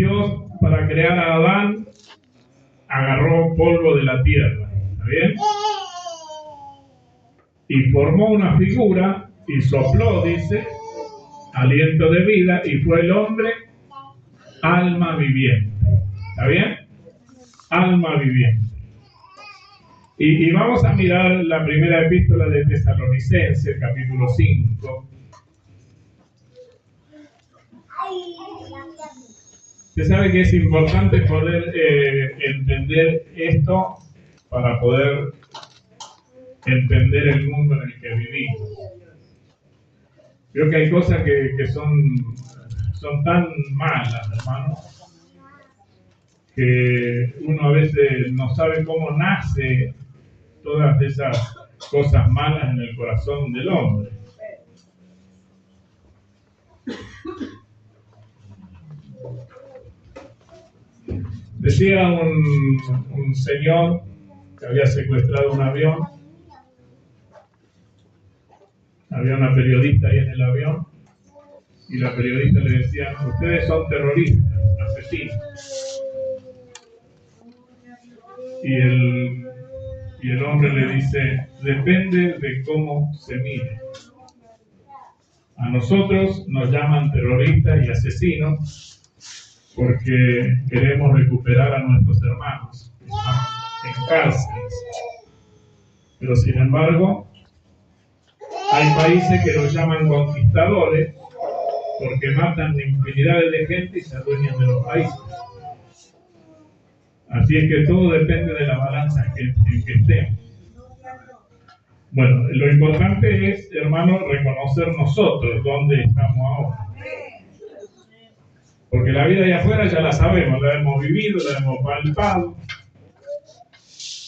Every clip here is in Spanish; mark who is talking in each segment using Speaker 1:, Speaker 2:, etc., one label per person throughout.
Speaker 1: Dios, para crear a Adán, agarró polvo de la tierra, ¿está bien? Y formó una figura y sopló, dice, aliento de vida, y fue el hombre alma viviente. ¿Está bien? Alma viviente. Y vamos a mirar la primera epístola de Tesalonicenses, capítulo 5. Usted sabe que es importante poder entender esto para poder entender el mundo en el que vivimos. Creo que hay cosas que son tan malas, hermano, que uno a veces no sabe cómo nace todas esas cosas malas en el corazón del hombre. Decía un señor que había secuestrado un avión. Había una periodista ahí en el avión y la periodista le decía: ustedes son terroristas, asesinos. Y el hombre le dice: depende de cómo se mire. A nosotros nos llaman terroristas y asesinos porque queremos recuperar a nuestros hermanos que están en cárceles. Pero sin embargo, hay países que los llaman conquistadores porque matan infinidades de gente y se adueñan de los países. Así es que todo depende de la balanza en que estemos. Bueno, lo importante es, hermano, reconocer nosotros dónde estamos ahora. Porque la vida allá afuera ya la sabemos, la hemos vivido, la hemos palpado.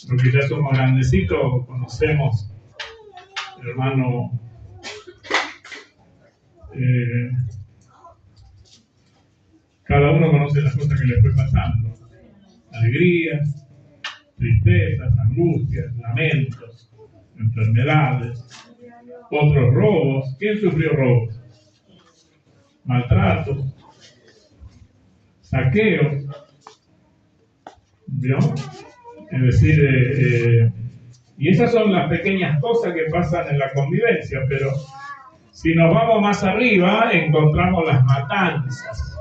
Speaker 1: Porque ya somos grandecitos, conocemos, hermano, cada uno conoce las cosas que le fue pasando. Alegrías, tristezas, angustias, lamentos, enfermedades, otros robos. ¿Quién sufrió robos? Maltratos, saqueos, ¿vio? Es decir, y esas son las pequeñas cosas que pasan en la convivencia, pero si nos vamos más arriba, encontramos las matanzas,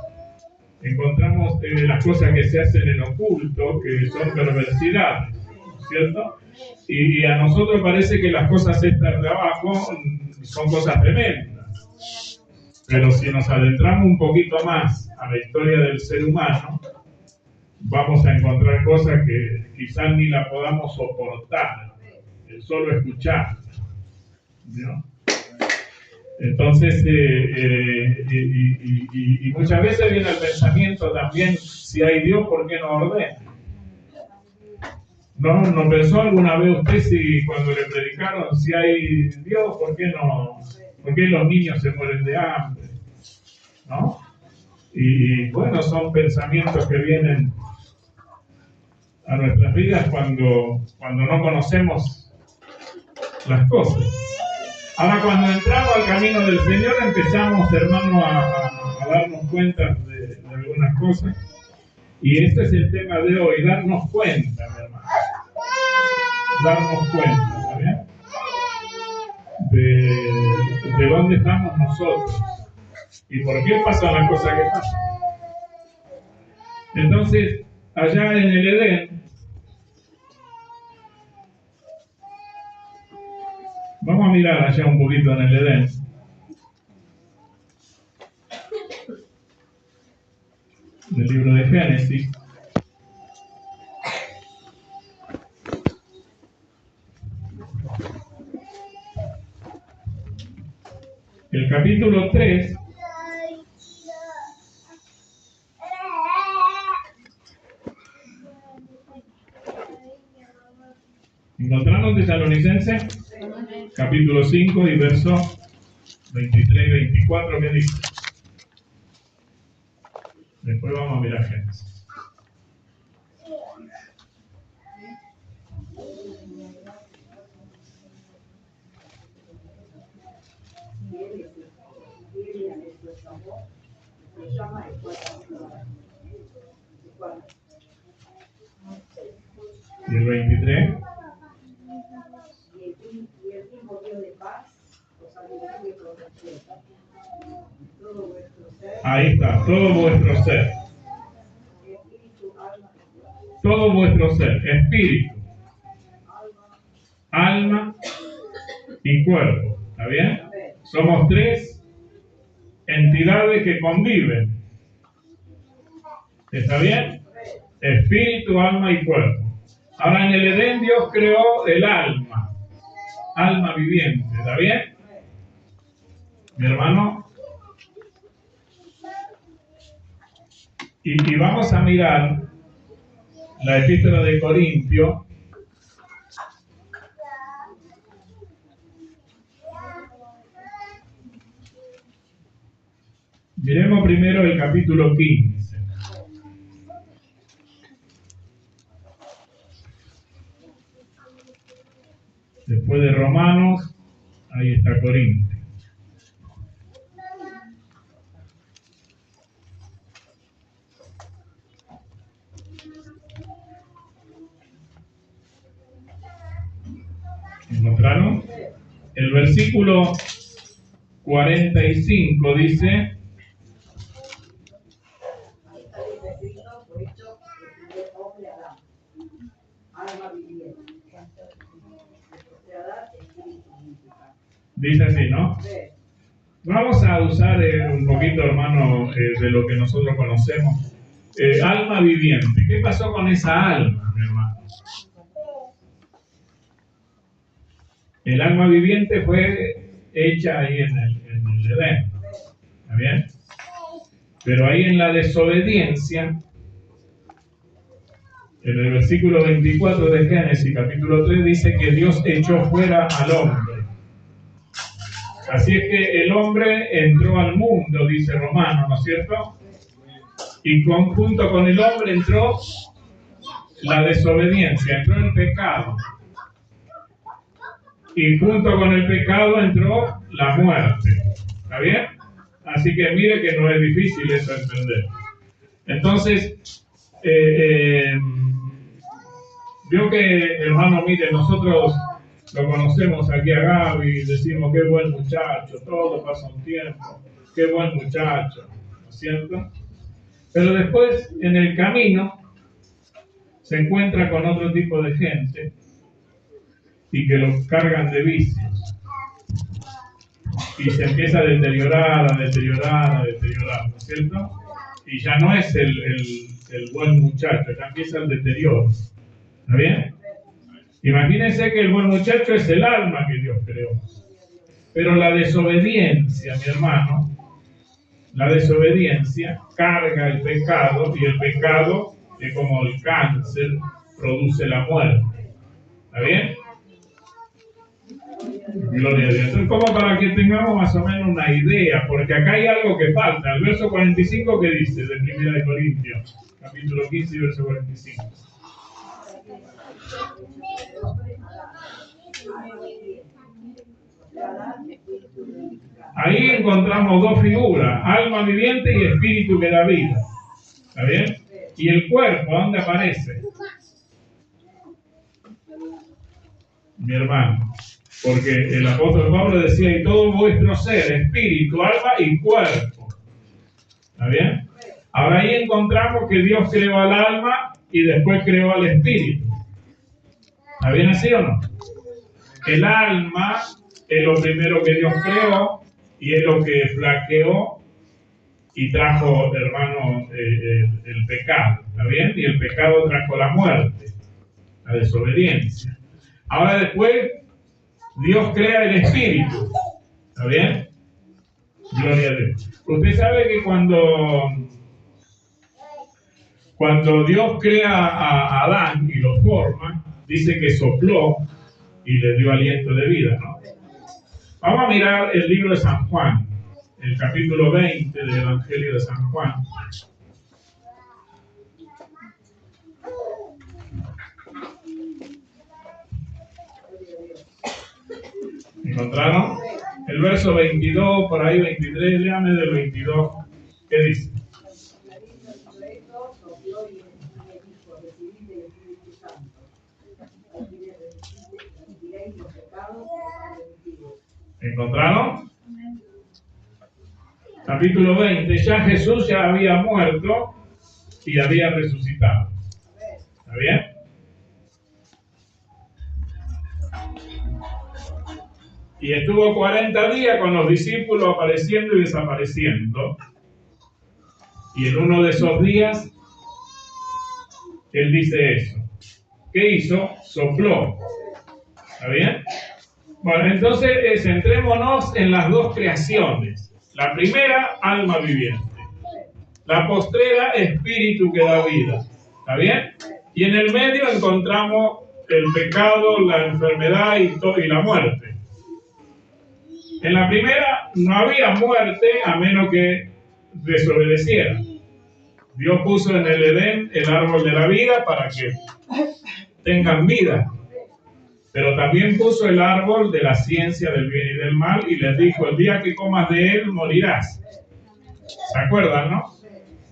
Speaker 1: encontramos las cosas que se hacen en oculto, que son perversidades, ¿cierto? Y a nosotros parece que las cosas estas de abajo son cosas tremendas. Pero si nos adentramos un poquito más a la historia del ser humano, vamos a encontrar cosas que quizás ni la podamos soportar, solo escuchar, ¿no? Entonces, y muchas veces viene el pensamiento también: si hay Dios, ¿por qué no ordena? ¿No pensó alguna vez usted, si cuando le predicaron, si hay Dios, ¿por qué los niños se mueren de hambre? ¿No? Y bueno, son pensamientos que vienen a nuestras vidas cuando no conocemos las cosas. Ahora, cuando entramos al camino del Señor, empezamos, hermano, a darnos cuenta de algunas cosas. Y este es el tema de hoy: darnos cuenta, mi hermano. Darnos cuenta, ¿está bien? De dónde estamos nosotros y por qué pasan las cosas que pasan. Entonces, allá en el Edén, vamos a mirar allá un poquito en el Edén. Del libro de Génesis. El capítulo 3. Encontramos Tesalonicenses, capítulo 5 y verso 23 y 24, ¿qué dice? Después vamos a mirar Génesis. Y el 23.
Speaker 2: Y el mismo Dios de paz os ayudará y protegerá. Todo vuestro ser.
Speaker 1: Ahí está, todo vuestro ser.
Speaker 2: Espíritu, alma y cuerpo.
Speaker 1: Todo vuestro ser, espíritu, alma y cuerpo. ¿Está bien? Somos tres entidades que conviven. ¿Está bien? Espíritu, alma y cuerpo. Ahora en el Edén Dios creó el alma viviente. ¿Está bien? Mi hermano. Y vamos a mirar la epístola de Corintio. Miremos primero el capítulo 15. Después de Romanos, ahí está Corintio. ¿Encontraron? El versículo 45 dice:
Speaker 2: Ahí está el escrito, por esto, el primer hombre Adán, alma viviente. Adán, espíritu vivificante.
Speaker 1: Dice así, ¿no? Vamos a usar un poquito, hermano, de lo que nosotros conocemos. Alma viviente. ¿Qué pasó con esa alma, mi hermano? El alma viviente fue hecha ahí en el Edén. ¿Está bien? Pero ahí en la desobediencia, en el versículo 24 de Génesis, capítulo 3, dice que Dios echó fuera al hombre. Así es que el hombre entró al mundo, dice Romano, ¿no es cierto? Y junto con el hombre entró la desobediencia, entró el pecado. Y junto con el pecado entró la muerte. ¿Está bien? Así que mire que no es difícil eso entender. Entonces, veo que, hermano, mire, nosotros lo conocemos aquí a Gaby, decimos qué buen muchacho, todo pasa un tiempo, qué buen muchacho, ¿no es cierto? Pero después, en el camino, se encuentra con otro tipo de gente y que lo cargan de vicios. Y se empieza a deteriorar, ¿no es cierto? Y ya no es el buen muchacho, ya empieza el deterioro. ¿Está bien? Imagínense que el buen muchacho es el alma que Dios creó. Pero la desobediencia, mi hermano, la desobediencia carga el pecado, y el pecado, es como el cáncer, produce la muerte. ¿Está bien? Gloria a Dios. Entonces, como para que tengamos más o menos una idea, porque acá hay algo que falta. El verso 45 que dice de 1 de Corintios, capítulo 15 y verso 45. Ahí encontramos dos figuras, alma viviente y espíritu que da vida. ¿Está bien? Y el cuerpo, ¿dónde aparece? Mi hermano. Porque el apóstol Pablo decía, y todo vuestro ser, espíritu, alma y cuerpo. ¿Está bien? Ahora ahí encontramos que Dios creó al alma y después creó al espíritu. ¿Está bien así o no? El alma es lo primero que Dios creó y es lo que flaqueó y trajo, hermano, el pecado. ¿Está bien? Y el pecado trajo la muerte, la desobediencia. Ahora después Dios crea el espíritu. ¿Está bien? Gloria a Dios. Usted sabe que cuando Dios crea a Adán y lo forma, dice que sopló y le dio aliento de vida, ¿no? Vamos a mirar el libro de San Juan, el capítulo 20 del Evangelio de San Juan. ¿Encontraron? El verso 22, por ahí 23, léame del 22. ¿Qué dice? ¿Encontraron? Capítulo 20. Ya Jesús ya había muerto y había resucitado. ¿Está bien? Y estuvo 40 días con los discípulos apareciendo y desapareciendo. Y en uno de esos días, Él dice eso. ¿Qué hizo? Sopló. ¿Está bien? Bueno, entonces centrémonos en las dos creaciones. La primera, alma viviente. La postrera, espíritu que da vida. ¿Está bien? Y en el medio encontramos el pecado, la enfermedad y la muerte. En la primera no había muerte a menos que desobedeciera. Dios puso en el Edén el árbol de la vida para que tengan vida. Pero también puso el árbol de la ciencia del bien y del mal y les dijo, el día que comas de él morirás. ¿Se acuerdan, no?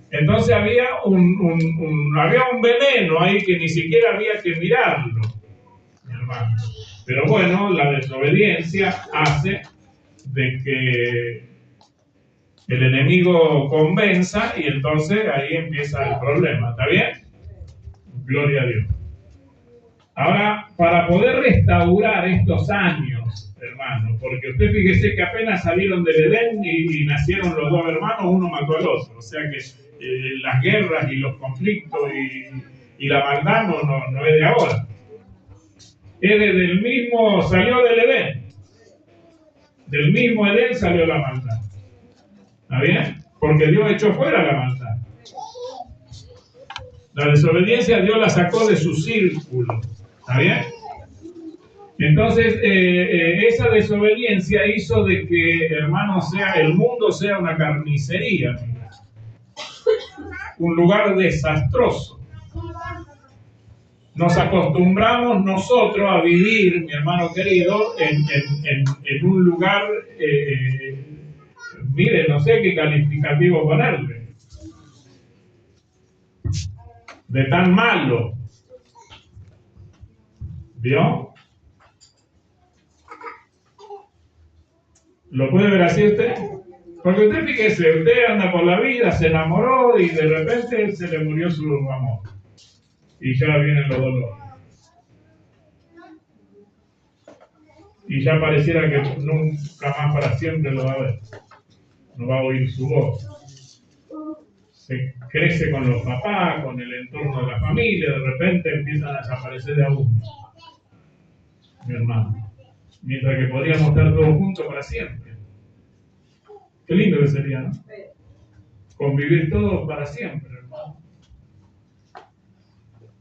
Speaker 1: Entonces había había un veneno ahí que ni siquiera había que mirarlo, mi hermano. Pero bueno, la desobediencia hace de que el enemigo convenza y entonces ahí empieza el problema. ¿Está bien? Gloria a Dios. Ahora, para poder restaurar estos años, hermano, porque usted fíjese que apenas salieron del Edén y nacieron los dos hermanos, uno mató al otro. O sea que las guerras y los conflictos y la maldad no es de ahora. Es desde el mismo, salió del Edén. Del mismo Edén salió la maldad. ¿Está bien? Porque Dios echó fuera la maldad. La desobediencia Dios la sacó de su círculo. ¿Está bien? Entonces, esa desobediencia hizo de que, hermano, el mundo sea una carnicería. Un lugar desastroso. Nos acostumbramos nosotros a vivir, mi hermano querido, en un lugar, mire, no sé qué calificativo ponerle, de tan malo. ¿Vio? ¿Lo puede ver así usted? Porque usted fíjese, usted anda por la vida, se enamoró y de repente se le murió su amor. Y ya vienen los dolores. Y ya pareciera que nunca más para siempre lo va a ver. No va a oír su voz. Se crece con los papás, con el entorno de la familia, de repente empiezan a desaparecer de a uno. Mi hermano. Mientras que podríamos estar todos juntos para siempre. Qué lindo que sería, ¿no? Convivir todos para siempre, hermano.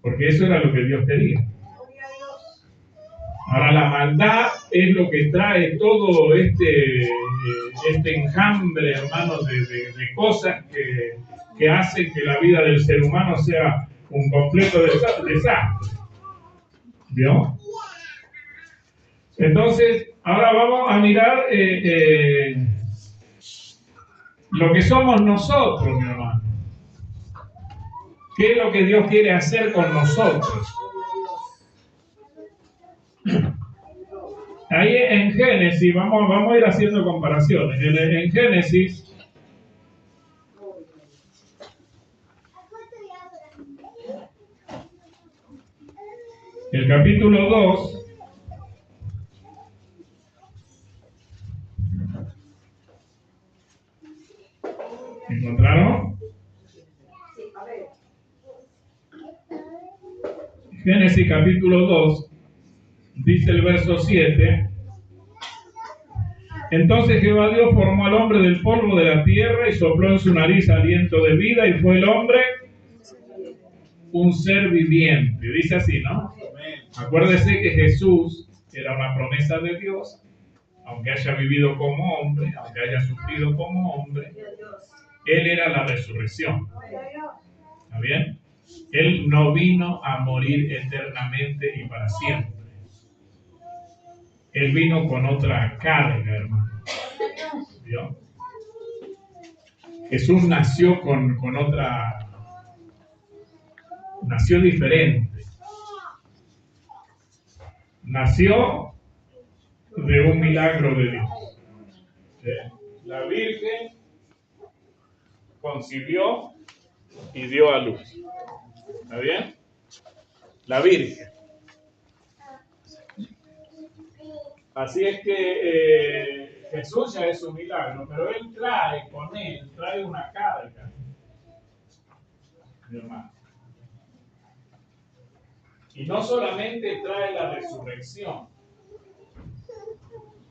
Speaker 1: Porque eso era lo que Dios quería. Ahora la maldad es lo que trae todo este enjambre, hermano, de cosas que hacen que la vida del ser humano sea un completo desastre. ¿Vio? Entonces, ahora vamos a mirar lo que somos nosotros, mi hermano. ¿Qué es lo que Dios quiere hacer con nosotros? Ahí en Génesis, vamos a ir haciendo comparaciones. En Génesis, el capítulo 2, ¿encontraron? Génesis capítulo 2, dice el verso 7. Entonces Jehová Dios formó al hombre del polvo de la tierra y sopló en su nariz aliento de vida y fue el hombre un ser viviente. Dice así, ¿no? Acuérdese que Jesús era una promesa de Dios, aunque haya vivido como hombre, aunque haya sufrido como hombre, Él era la resurrección. ¿Está bien? Él no vino a morir eternamente y para siempre. Él vino con otra carga, hermano. ¿Vio? Jesús nació con otra... Nació diferente. Nació de un milagro de Dios. La Virgen concibió y dio a luz. ¿Está bien? La Virgen. Así es que Jesús ya es un milagro, pero Él trae una carga, mi hermano. Y no solamente trae la resurrección,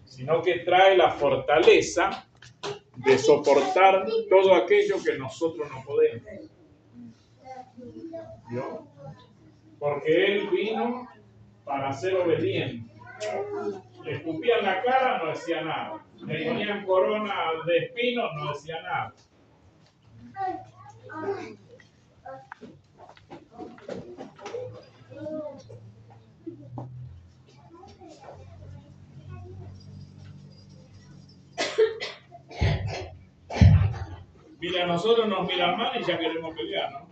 Speaker 1: sino que trae la fortaleza de soportar todo aquello que nosotros no podemos. ¿Vio? Porque Él vino para ser obediente. Le escupían la cara, no decía nada. Le ponían corona de espinos, no decía nada. Mira, a nosotros nos miran mal y ya queremos pelear, ¿no?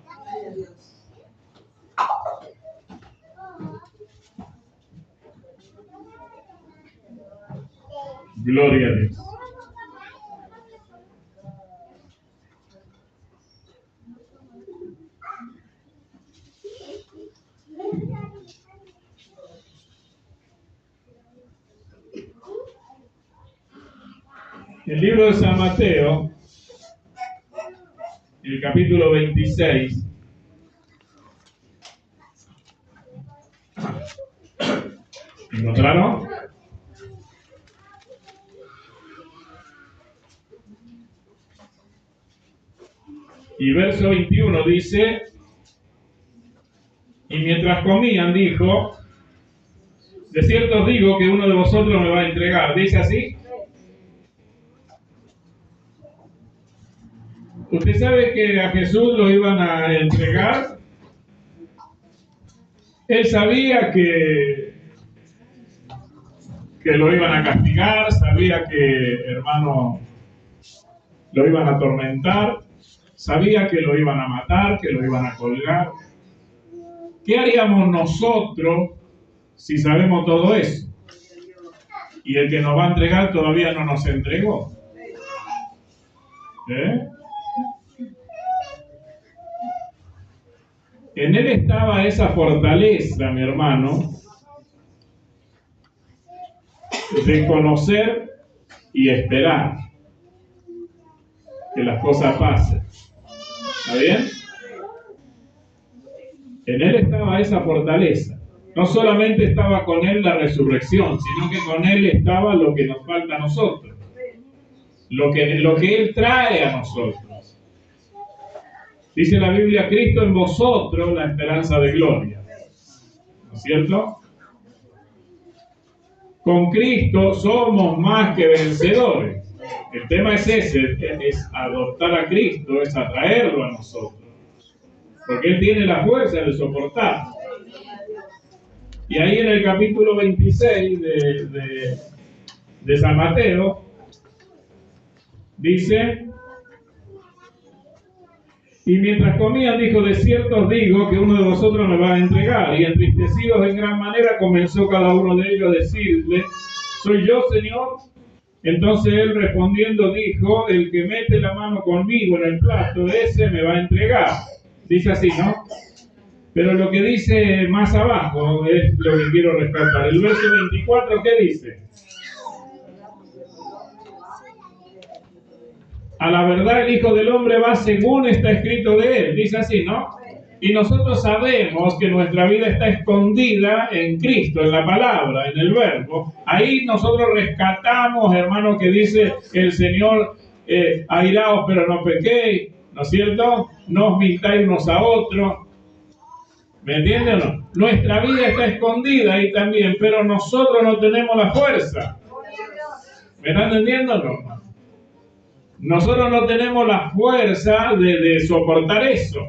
Speaker 1: Gloria a Dios. El libro de San Mateo, el capítulo 26, ¿encontraron? Y verso 21 dice: y mientras comían dijo, de cierto os digo que uno de vosotros me va a entregar. ¿Dice así? ¿Usted sabe que a Jesús lo iban a entregar? Él sabía que lo iban a castigar, sabía que, hermano, lo iban a atormentar, sabía que lo iban a matar, que lo iban a colgar. ¿Qué haríamos nosotros si sabemos todo eso? Y el que nos va a entregar todavía no nos entregó. En él estaba esa fortaleza, mi hermano, de conocer y esperar que las cosas pasen. ¿Está bien? En él estaba esa fortaleza. No solamente estaba con él la resurrección, sino que con él estaba lo que nos falta a nosotros. Lo que él trae a nosotros. Dice la Biblia: Cristo en vosotros, la esperanza de gloria. ¿No es cierto? Con Cristo somos más que vencedores. El tema es ese, es adoptar a Cristo, es atraerlo a nosotros. Porque Él tiene la fuerza de soportar. Y ahí en el capítulo 26 de San Mateo, dice: y mientras comían dijo, de cierto os digo que uno de vosotros me va a entregar. Y entristecidos en gran manera comenzó cada uno de ellos a decirle, ¿soy yo, Señor? Entonces él respondiendo dijo, el que mete la mano conmigo en el plato, ese me va a entregar. Dice así, ¿no? Pero lo que dice más abajo es lo que quiero rescatar. El verso 24, ¿qué dice? A la verdad el Hijo del Hombre va según está escrito de él. Dice así, ¿no? Y nosotros sabemos que nuestra vida está escondida en Cristo, en la palabra, en el verbo. Ahí nosotros rescatamos, hermano, que dice el Señor, airaos pero no pequéis, ¿no es cierto? No os mintáis unos a otros. ¿Me entienden o no? Nuestra vida está escondida ahí también, pero nosotros no tenemos la fuerza. ¿Me están entendiendo o no? Nosotros no tenemos la fuerza de soportar eso.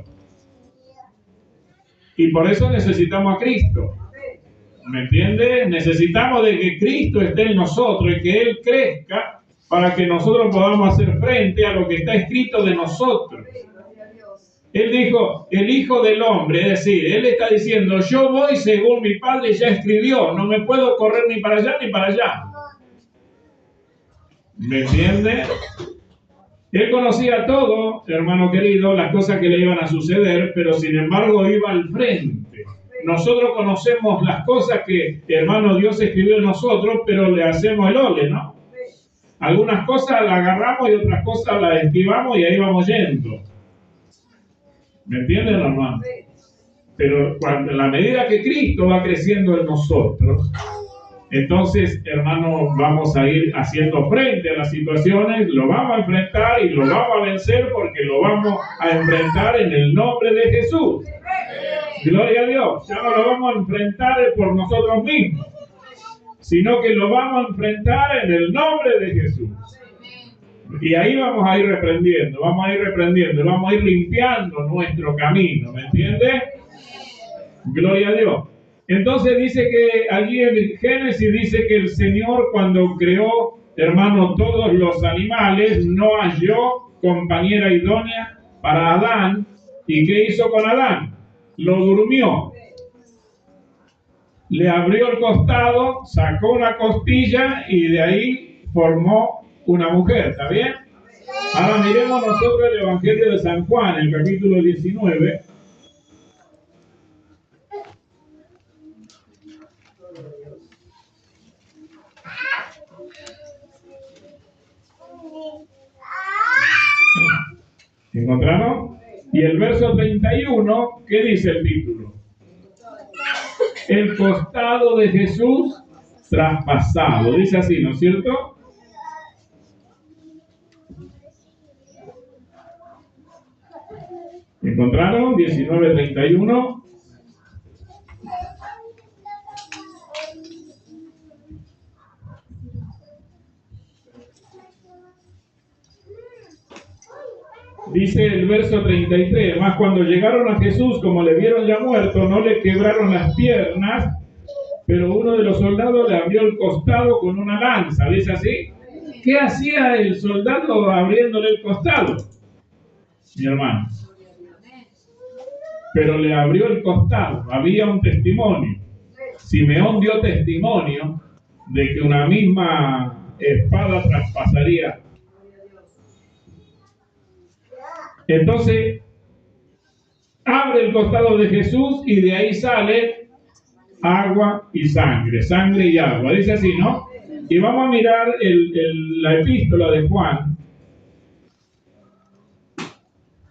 Speaker 1: Y por eso necesitamos a Cristo. ¿Me entiende? Necesitamos de que Cristo esté en nosotros y que Él crezca para que nosotros podamos hacer frente a lo que está escrito de nosotros. Él dijo, el Hijo del Hombre, es decir, Él está diciendo, yo voy según mi Padre ya escribió, no me puedo correr ni para allá ni para allá. ¿Me entiende? Él conocía todo, hermano querido, las cosas que le iban a suceder, pero sin embargo iba al frente. Nosotros conocemos las cosas que, hermano, Dios escribió en nosotros, pero le hacemos el ole, ¿no? Algunas cosas las agarramos y otras cosas las esquivamos y ahí vamos yendo. ¿Me entienden, hermano? Pero cuando, en la medida que Cristo va creciendo en nosotros, entonces, hermano, vamos a ir haciendo frente a las situaciones, lo vamos a enfrentar y lo vamos a vencer porque lo vamos a enfrentar en el nombre de Jesús. Gloria a Dios. Ya no lo vamos a enfrentar por nosotros mismos, sino que lo vamos a enfrentar en el nombre de Jesús. Y ahí vamos a ir reprendiendo, vamos a ir limpiando nuestro camino, ¿me entiende? Gloria a Dios. Entonces dice que allí en Génesis dice que el Señor cuando creó, hermano, todos los animales, no halló compañera idónea para Adán. ¿Y qué hizo con Adán? Lo durmió. Le abrió el costado, sacó una costilla y de ahí formó una mujer, ¿está bien? Ahora miremos nosotros el Evangelio de San Juan, el capítulo 19. ¿Encontraron? Y el verso 31, ¿qué dice el título? El costado de Jesús traspasado. Dice así, ¿no es cierto? ¿Encontraron? 19:31. Dice el verso 33, más cuando llegaron a Jesús, como le vieron ya muerto, no le quebraron las piernas, pero uno de los soldados le abrió el costado con una lanza. ¿Dice así? ¿Qué hacía el soldado abriéndole el costado? Mi hermano. Pero le abrió el costado, había un testimonio. Simeón dio testimonio de que una misma espada traspasaría. Entonces, abre el costado de Jesús y de ahí sale agua y sangre y agua. Dice así, ¿no? Y vamos a mirar la epístola de Juan.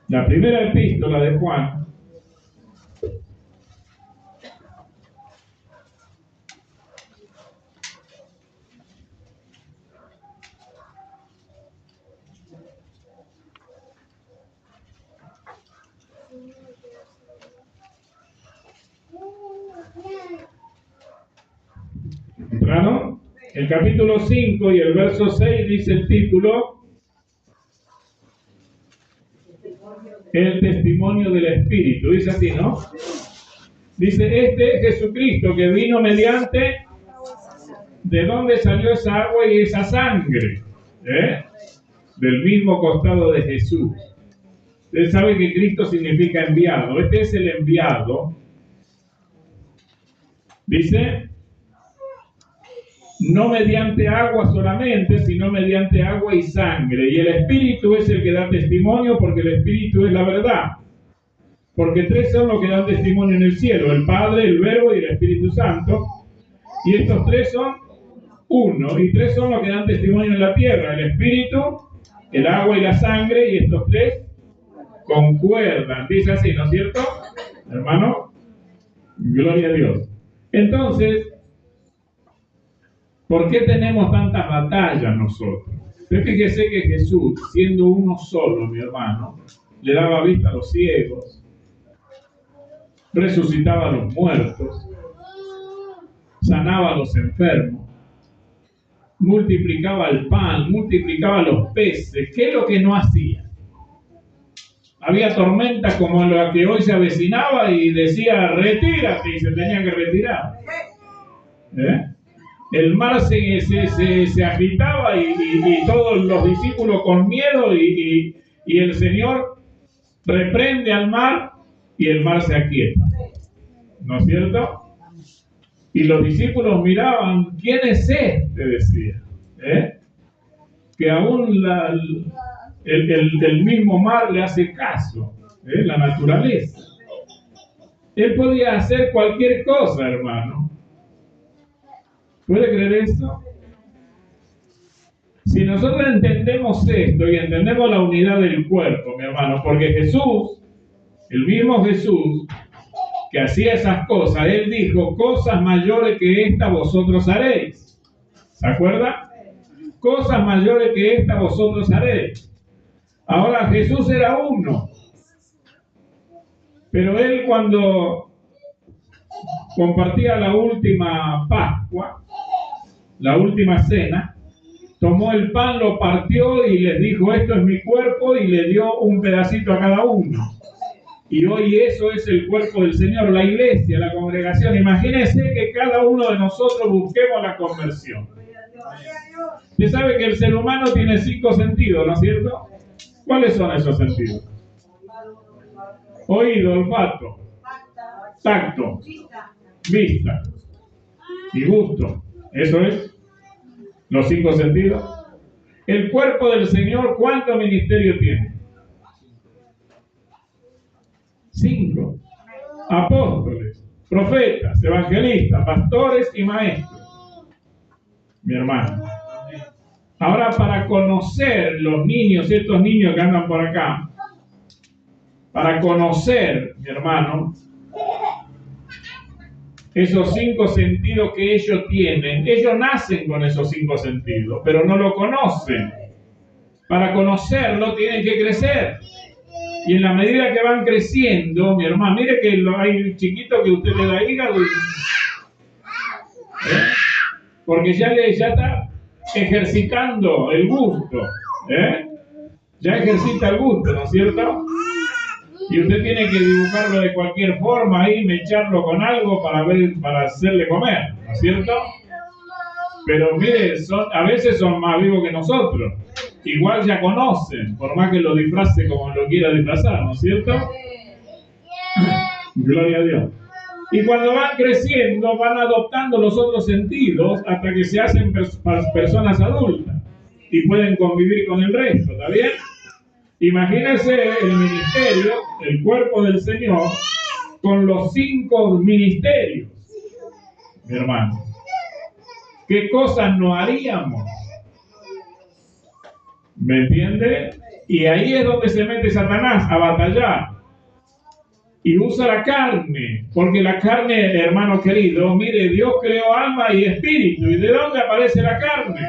Speaker 1: La primera epístola de Juan. ¿Entraron? El capítulo 5 y el verso 6 dice el título: el testimonio del Espíritu. Dice así, ¿no? Dice, este es Jesucristo que vino mediante... ¿De dónde salió esa agua y esa sangre? Del mismo costado de Jesús. Usted sabe que Cristo significa enviado. Este es el enviado. Dice, no mediante agua solamente, sino mediante agua y sangre. Y el Espíritu es el que da testimonio, porque el Espíritu es la verdad. Porque tres son los que dan testimonio en el cielo: el Padre, el Verbo y el Espíritu Santo. Y estos tres son uno, y tres son los que dan testimonio en la tierra: el Espíritu, el agua y la sangre, y estos tres concuerdan. Dice así, ¿no es cierto, hermano? Gloria a Dios. Entonces, ¿por qué tenemos tantas batallas nosotros? Usted fíjese que Jesús, siendo uno solo, mi hermano, le daba vista a los ciegos, resucitaba a los muertos, sanaba a los enfermos, multiplicaba el pan, multiplicaba los peces. ¿Qué es lo que no hacía? Había tormentas como la que hoy se avecinaba y decía, retírate, y se tenía que retirar. El mar se agitaba y todos los discípulos con miedo y el Señor reprende al mar y el mar se aquieta. ¿No es cierto? Y los discípulos miraban, ¿quién es este? Decía. que aún el mismo mar le hace caso, la naturaleza. Él podía hacer cualquier cosa, hermano. ¿Puede creer esto? Si nosotros entendemos esto y entendemos la unidad del cuerpo, mi hermano, porque Jesús, el mismo Jesús, que hacía esas cosas, Él dijo, cosas mayores que esta vosotros haréis. ¿Se acuerda? Cosas mayores que esta vosotros haréis. Ahora, Jesús era uno. Pero Él cuando compartía la última Pascua, la última cena, tomó el pan, lo partió y les dijo, esto es mi cuerpo, y le dio un pedacito a cada uno. Y hoy eso es el cuerpo del Señor, la iglesia, la congregación. Imagínense que cada uno de nosotros busquemos la conversión. Usted sabe que el ser humano tiene 5 sentidos, ¿no es cierto? ¿Cuáles son esos sentidos? Oído, olfato, tacto, vista y gusto. Eso es los 5 sentidos. El cuerpo del Señor, ¿cuánto ministerio tiene? 5. Apóstoles, profetas, evangelistas, pastores y maestros. Mi hermano. Ahora, para conocer los niños, estos niños que andan por acá, para conocer, mi hermano, esos 5 sentidos que ellos tienen, ellos nacen con esos 5 sentidos, pero no lo conocen. Para conocerlo tienen que crecer. Y en la medida que van creciendo, mi hermano, mire que hay chiquitos que usted le da hígado y, porque ya está ejercitando el gusto, ya ejercita el gusto, ¿no es cierto? Y usted tiene que dibujarlo de cualquier forma ahí, mecharlo con algo para hacerle comer, ¿no es cierto? Pero mire, a veces son más vivos que nosotros. Igual ya conocen, por más que lo disfrace como lo quiera disfrazar, ¿no es cierto? Gloria a Dios. Y cuando van creciendo, van adoptando los otros sentidos hasta que se hacen personas adultas y pueden convivir con el resto, ¿está bien? Imagínense el ministerio, el cuerpo del Señor, con los 5 ministerios, mi hermano. ¿Qué cosas no haríamos? ¿Me entiende? Y ahí es donde se mete Satanás a batallar. Y usa la carne, porque la carne, hermano querido, mire, Dios creó alma y espíritu. ¿Y de dónde aparece la carne?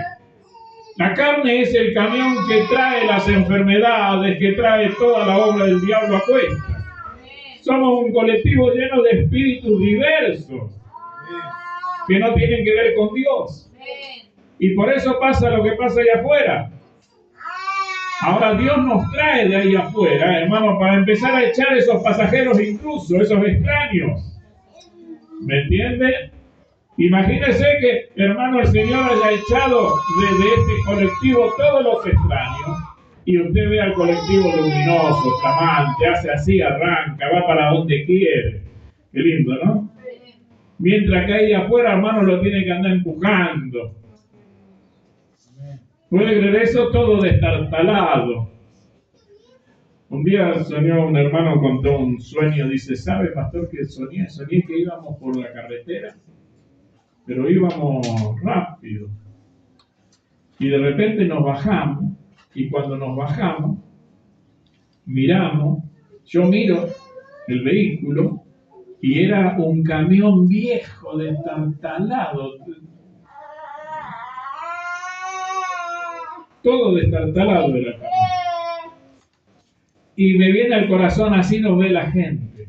Speaker 1: La carne es el camión que trae las enfermedades, que trae toda la obra del diablo a cuesta. Somos un colectivo lleno de espíritus diversos que no tienen que ver con Dios. Y por eso pasa lo que pasa allá afuera. Ahora Dios nos trae de ahí afuera, hermano, para empezar a echar esos pasajeros incluso, esos extraños. ¿Me entiende? Imagínese que, hermano, el Señor haya echado de este colectivo todos los extraños y usted ve al colectivo luminoso, flamante, hace así, arranca, va para donde quiere. Qué lindo, ¿no? Mientras que ahí afuera, hermano, lo tiene que andar empujando. ¿Puede creer eso? Todo destartalado. Un día soñó un hermano, contó un sueño, dice, ¿sabe, pastor, que soñé? Soñé que íbamos por la carretera, pero íbamos rápido. Y de repente nos bajamos, y cuando nos bajamos, miramos, yo miro el vehículo, y era un camión viejo, destartalado, todo destartalado de la cama. Y me viene al corazón, así nos ve la gente.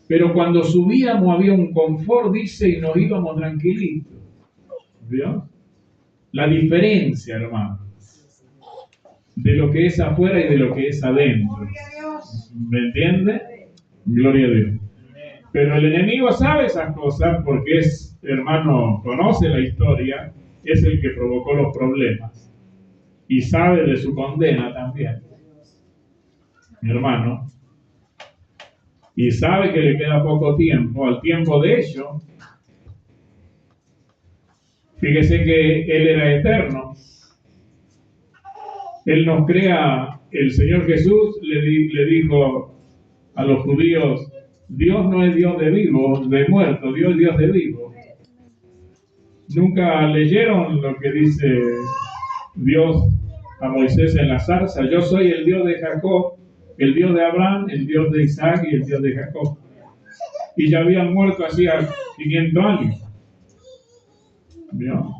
Speaker 1: Pero cuando subíamos había un confort, dice, y nos íbamos tranquilitos. ¿Vio? La diferencia, hermano, de lo que es afuera y de lo que es adentro. ¿Me entiende? Gloria a Dios. Pero el enemigo sabe esas cosas porque es, hermano, conoce la historia, es el que provocó los problemas. Y sabe de su condena también, mi hermano. Y sabe que le queda poco tiempo, al tiempo de ello. Fíjese que Él era eterno. Él nos crea, el Señor Jesús le dijo a los judíos, Dios no es Dios de vivos, de muertos, Dios es Dios de vivos. ¿Nunca leyeron lo que dice Dios a Moisés en la zarza? Yo soy el Dios de Jacob, el Dios de Abraham, el Dios de Isaac y el Dios de Jacob. Y ya habían muerto hacía 500 años. ¿Vio?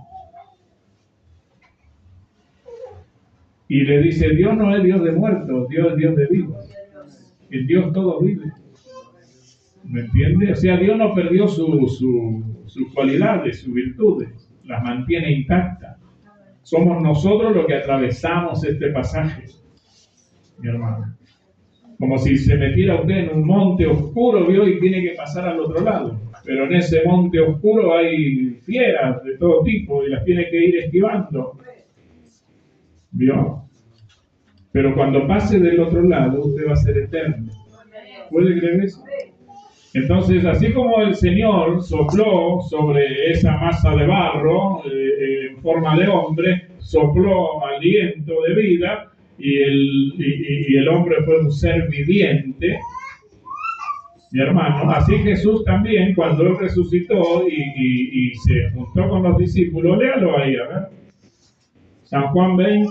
Speaker 1: Y le dice, Dios no es Dios de muertos, Dios es Dios de vivos. En Dios todo vive. ¿Me entiende? O sea, Dios no perdió sus cualidades, sus virtudes, las mantiene intactas. Somos nosotros los que atravesamos este pasaje, mi hermano. Como si se metiera usted en un monte oscuro, ¿vio? Y tiene que pasar al otro lado. Pero en ese monte oscuro hay fieras de todo tipo y las tiene que ir esquivando, ¿vio? Pero cuando pase del otro lado, usted va a ser eterno. ¿Puede creer eso? Entonces, así como el Señor sopló sobre esa masa de barro en forma de hombre, sopló aliento de vida y el hombre fue un ser viviente, mi hermano, así Jesús también, cuando Él resucitó y se juntó con los discípulos, léalo ahí, a ver. San Juan 20.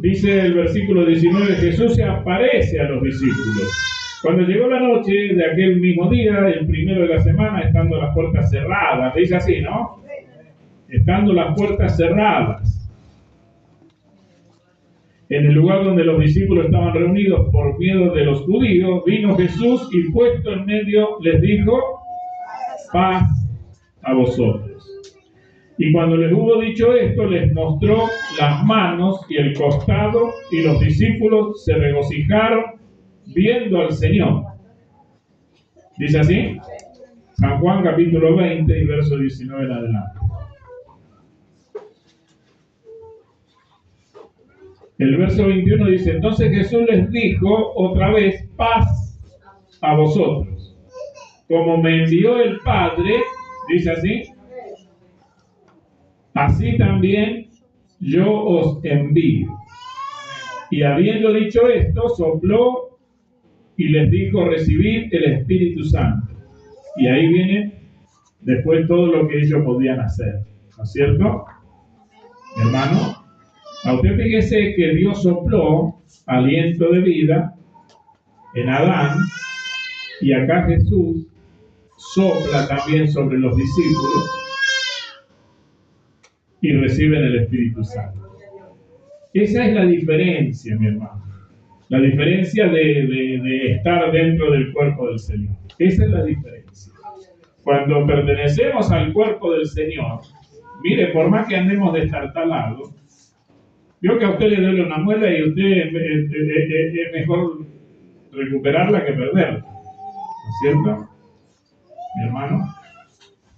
Speaker 1: Dice el versículo 19, Jesús se aparece a los discípulos. Cuando llegó la noche de aquel mismo día, el primero de la semana, estando las puertas cerradas, dice así, ¿no? Estando las puertas cerradas, en el lugar donde los discípulos estaban reunidos por miedo de los judíos, vino Jesús y puesto en medio les dijo, paz a vosotros. Y cuando les hubo dicho esto, les mostró las manos y el costado, y los discípulos se regocijaron viendo al Señor. ¿Dice así? San Juan capítulo 20 y verso 19 en adelante. El verso 21 dice, entonces Jesús les dijo otra vez, paz a vosotros. Como me envió el Padre, dice así, así también yo os envío. Y habiendo dicho esto, sopló y les dijo, recibid el Espíritu Santo. Y ahí viene después todo lo que ellos podían hacer. ¿No es cierto? Mi hermano, a usted fíjese que Dios sopló aliento de vida en Adán, y acá Jesús sopla también sobre los discípulos y reciben el Espíritu Santo. Esa es la diferencia, mi hermano. La diferencia de estar dentro del cuerpo del Señor. Esa es la diferencia. Cuando pertenecemos al cuerpo del Señor, mire, por más que andemos destartalados, vio que a usted le duele una muela y usted es mejor recuperarla que perderla. ¿No es cierto? Mi hermano.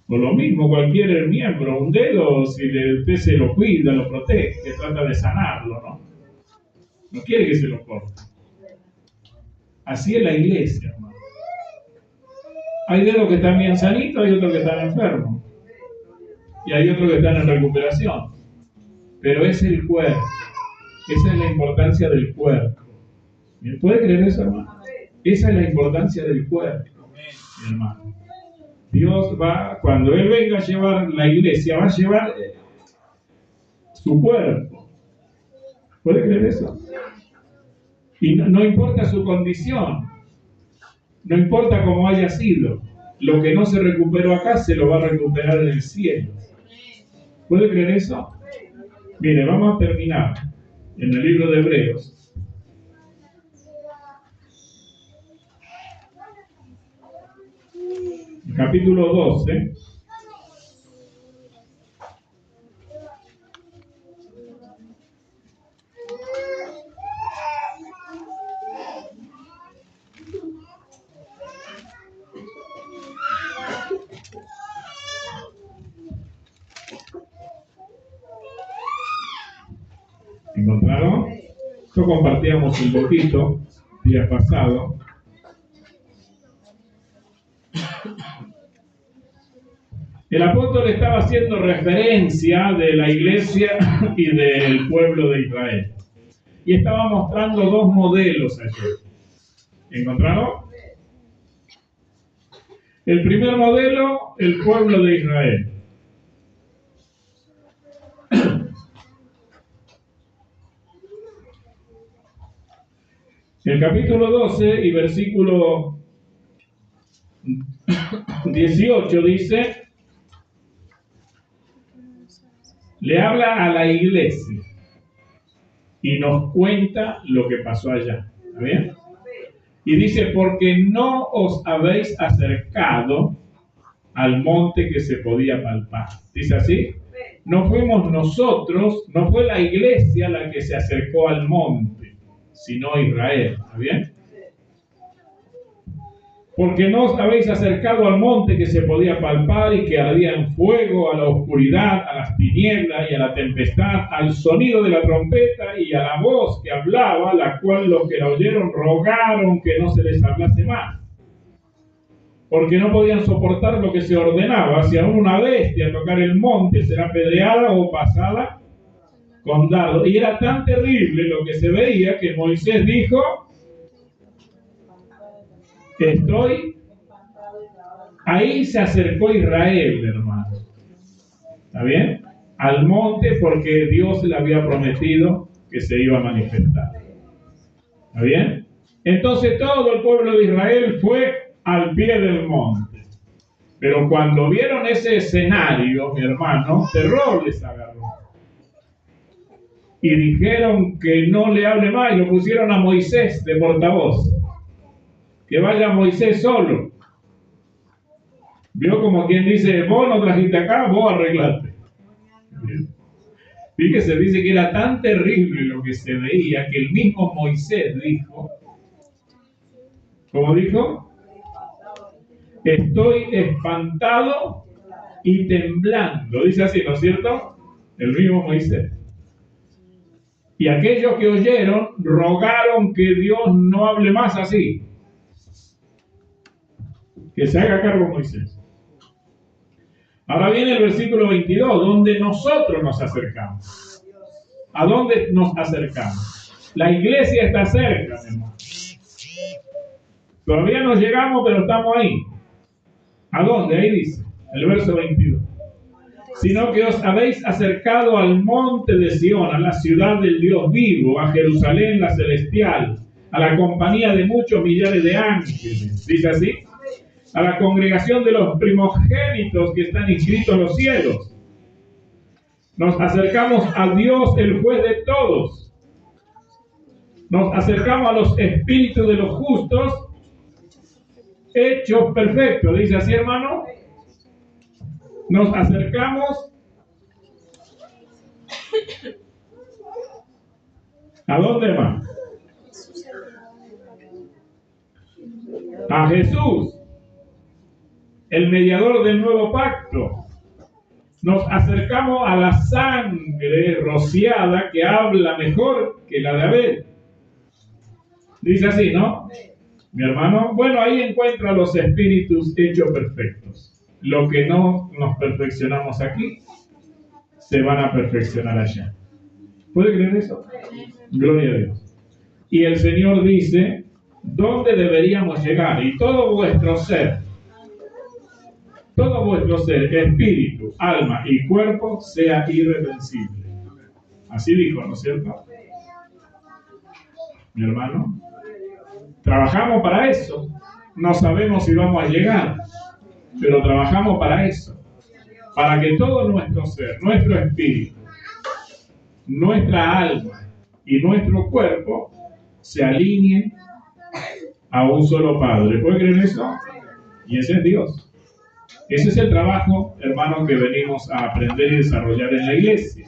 Speaker 1: O lo mismo, cualquier miembro, un dedo, si usted se lo cuida, lo protege, trata de sanarlo, ¿no? No quiere que se lo corte. Así es la iglesia, hermano. Hay dedos que están bien sanitos, hay otros que están enfermos. Y hay otros que están en recuperación. Pero es el cuerpo. Esa es la importancia del cuerpo. ¿Puede creer eso, hermano? Esa es la importancia del cuerpo, mi hermano. Dios va, cuando Él venga a llevar la iglesia, va a llevar su cuerpo. ¿Puede creer eso? Y no importa su condición, no importa cómo haya sido, lo que no se recuperó acá se lo va a recuperar en el cielo. ¿Puede creer eso? Mire, vamos a terminar en el libro de Hebreos. Capítulo 12. ¿Encontraron? Esto compartíamos un poquito día pasado. El apóstol estaba haciendo referencia de la iglesia y del pueblo de Israel. Y estaba mostrando dos modelos allí. ¿Encontraron? El primer modelo, el pueblo de Israel. El capítulo 12 y versículo 18 dice, le habla a la iglesia y nos cuenta lo que pasó allá. ¿Está bien? Y dice, porque no os habéis acercado al monte que se podía palpar. ¿Dice así? No fuimos nosotros, no fue la iglesia la que se acercó al monte, sino Israel. ¿Está bien? Porque no os habéis acercado al monte que se podía palpar y que ardía en fuego, a la oscuridad, a las tinieblas y a la tempestad, al sonido de la trompeta y a la voz que hablaba, la cual los que la oyeron rogaron que no se les hablase más. Porque no podían soportar lo que se ordenaba. Si aún una bestia tocar el monte, será apedreada o pasada con dardo. Y era tan terrible lo que se veía que Moisés dijo, estoy... Ahí se acercó Israel, hermano. ¿Está bien? Al monte porque Dios le había prometido que se iba a manifestar. ¿Está bien? Entonces todo el pueblo de Israel fue al pie del monte. Pero cuando vieron ese escenario, mi hermano, terror les agarró. Y dijeron que no le hable más y lo pusieron a Moisés de portavoz. Que vaya Moisés solo. Vio como quien dice, vos no trajiste acá, vos arreglate. Fíjese, dice que era tan terrible lo que se veía que el mismo Moisés dijo, ¿cómo dijo? Estoy espantado y temblando. Dice así, ¿no es cierto? El mismo Moisés. Y aquellos que oyeron rogaron que Dios no hable más así. Que se haga cargo Moisés. Ahora viene el versículo 22, donde nosotros nos acercamos. ¿A dónde nos acercamos? La iglesia está cerca, hermano. Todavía no llegamos, pero estamos ahí. ¿A dónde? Ahí dice, el verso 22. Sino que os habéis acercado al monte de Sión, a la ciudad del Dios vivo, a Jerusalén la celestial, a la compañía de muchos millares de ángeles. ¿Dice así? A la congregación de los primogénitos que están inscritos en los cielos. Nos acercamos a Dios, el juez de todos. Nos acercamos a los espíritus de los justos, hechos perfectos. ¿Dice así, hermano? Nos acercamos ¿a dónde, hermano? A Jesús, el mediador del nuevo pacto. Nos acercamos a la sangre rociada que habla mejor que la de Abel. Dice así, ¿no? Mi hermano, bueno, ahí encuentra los espíritus hechos perfectos. Lo que no nos perfeccionamos aquí, se van a perfeccionar allá. ¿Puede creer eso? Gloria a Dios. Y el Señor dice, ¿dónde deberíamos llegar? Y todo vuestro ser, espíritu, alma y cuerpo, sea irreprensible. Así dijo, ¿no es cierto? Mi hermano, trabajamos para eso. No sabemos si vamos a llegar, pero trabajamos para eso. Para que todo nuestro ser, nuestro espíritu, nuestra alma y nuestro cuerpo se alineen a un solo Padre. ¿Puede creer eso? Y ese es Dios. Ese es el trabajo, hermano, que venimos a aprender y desarrollar en la iglesia.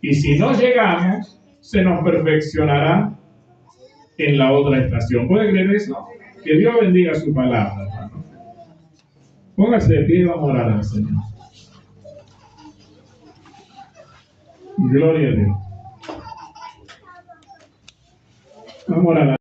Speaker 1: Y si no llegamos, se nos perfeccionará en la otra estación. ¿Puede creer eso? Que Dios bendiga su palabra, hermano. Póngase de pie y vamos a orar al Señor. Gloria a Dios. Vamos a orar.